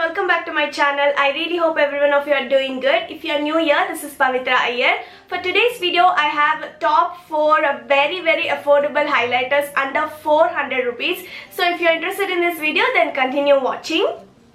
welcome back to my channel. I really hope every one of you are doing good. If you are new here, this is Pavithra Iyer. For today's video, I have top 4 very affordable highlighters under 400 rupees. So if you are interested in this video, then continue watching.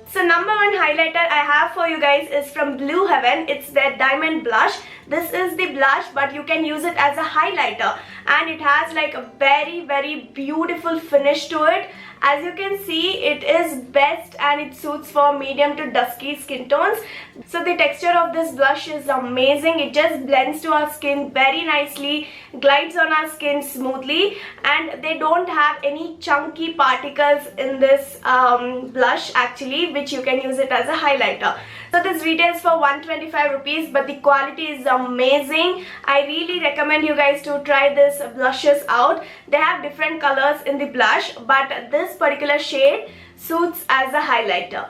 So number 1 highlighter I have for you guys is from Blue Heaven. It's their diamond blush. This is the blush, but you can use it as a highlighter, and it has like a very beautiful finish to it. As you can see, it is best and it suits for medium to dusky skin tones. So the texture of this blush is amazing. It just blends to our skin very nicely, glides on our skin smoothly, and they don't have any chunky particles in this blush actually, which you can use it as a highlighter. So this retails for 125 rupees, but the quality is amazing. I really recommend you guys to try this blushes out. They have different colors in the blush, but this particular shade suits as a highlighter.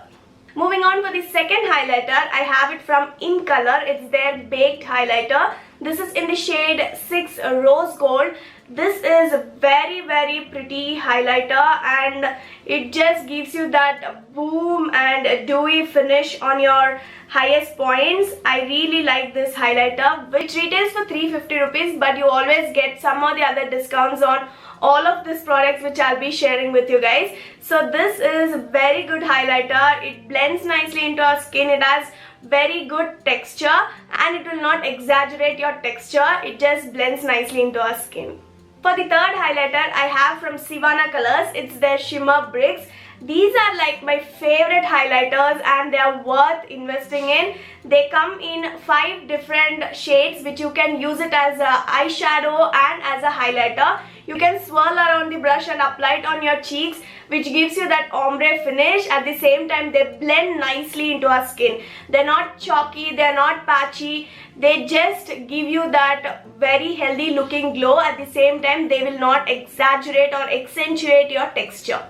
Moving on for the second highlighter, I have it from INCOLOR. It's their baked highlighter. This is in the shade 6 Rose Gold. This is a very pretty highlighter, and it just gives you that boom and dewy finish on your highest points. I really like this highlighter, which retails for 350 rupees, but you always get some or the other discounts on all of these products, which I'll be sharing with you guys. So this is a very good highlighter. It blends nicely into our skin. It has very good texture, and it will not exaggerate your texture. It just blends nicely into our skin. For the third highlighter, I have from SIVANNA colors. It's their Shimmer Bricks. These are like my favorite highlighters, and they are worth investing in. They come in 5 different shades, which you can use it as a eyeshadow and as a highlighter. You can swirl around the brush and apply it on your cheeks, which gives you that ombre finish. At the same time, they blend nicely into our skin. They're not chalky, they're not patchy. They just give you that very healthy looking glow. At the same time, they will not exaggerate or accentuate your texture.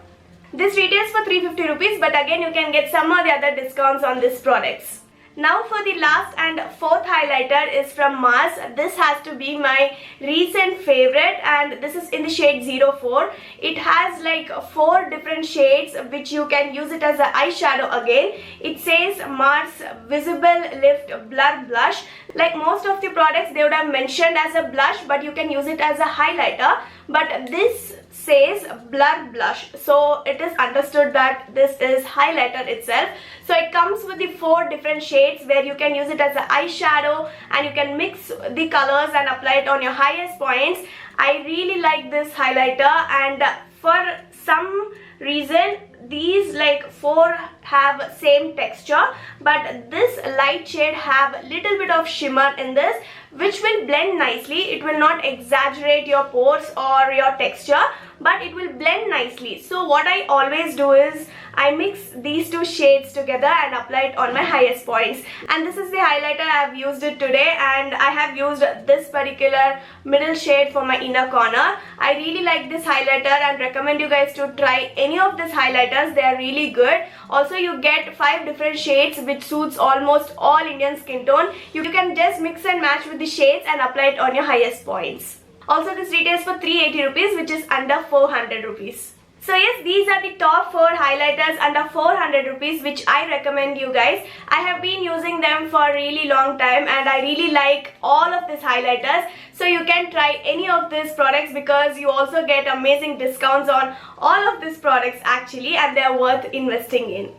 This retails for 350 rupees, but again you can get some or the other discounts on these products. Now for the last and fourth highlighter is from Mars. This has to be my recent favorite, and this is in the shade 04. It has like 4 different shades, which you can use it as an eyeshadow again. It says Mars Visible Lift Blur Blush. Like most of the products, they would have mentioned as a blush, but you can use it as a highlighter. But this says blur blush, so it is understood that this is highlighter itself. So it comes with the 4 different shades where you can use it as an eyeshadow, and you can mix the colors and apply it on your highest points. I really like this highlighter, and for some reason these like 4 have same texture, but this light shade have little bit of shimmer in this, which will blend nicely. It will not exaggerate your pores or your texture, but it will blend nicely. So what I always do is I mix these 2 shades together and apply it on my highest points. And this is the highlighter I have used it today, and I have used this particular middle shade for my inner corner. I really like this highlighter and recommend you guys to try any of these highlighters. They are really good. Also, you get 5 different shades, which suits almost all Indian skin tone. You can just mix and match with the shades and apply it on your highest points. Also, this retails for 380 rupees, which is under 400 rupees. So yes, these are the top 4 highlighters under 400 rupees, which I recommend you guys. I have been using them for a really long time, and I really like all of these highlighters. So you can try any of these products, because you also get amazing discounts on all of these products actually, and they are worth investing in.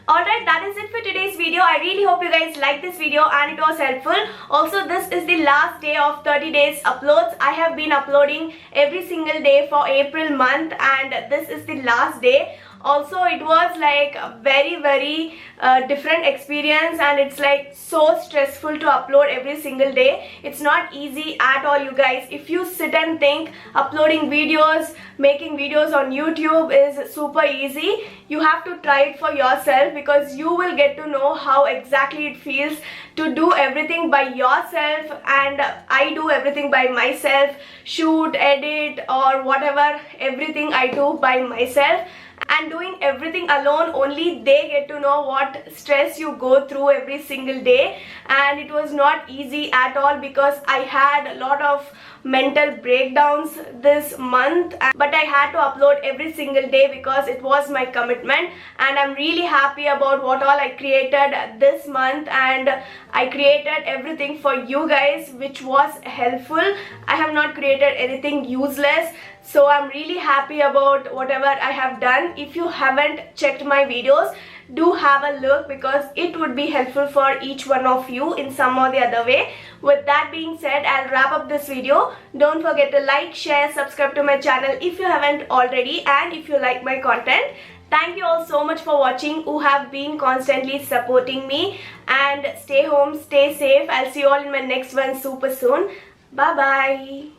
Alright, that is it for today's video. I really hope you guys liked this video and it was helpful. Also, this is the last day of 30 days uploads. I have been uploading every single day for April month, and this is the last day. Also, it was like a very different experience, and it's like so stressful to upload every single day. It's not easy at all, you guys. If you sit and think uploading videos, making videos on YouTube is super easy, you have to try it for yourself, because you will get to know how exactly it feels to do everything by yourself. And I do everything by myself, shoot, edit, or whatever, everything I do by myself. and doing everything alone, only they get to know what stress you go through every single day. And it was not easy at all because I had a lot of mental breakdowns this month, but I had to upload every single day because it was my commitment. And I'm really happy about what all I created this month, and I created everything for you guys, which was helpful. I have not created anything useless, so I'm really happy about whatever I have done. If you haven't checked my videos, do have a look because it would be helpful for each one of you in some or the other way. With that being said, I'll wrap up this video. Don't forget to like, share, subscribe to my channel if you haven't already, and if you like my content. Thank you all so much for watching, who have been constantly supporting me. And stay home, stay safe. I'll see you all in my next one super soon. Bye bye.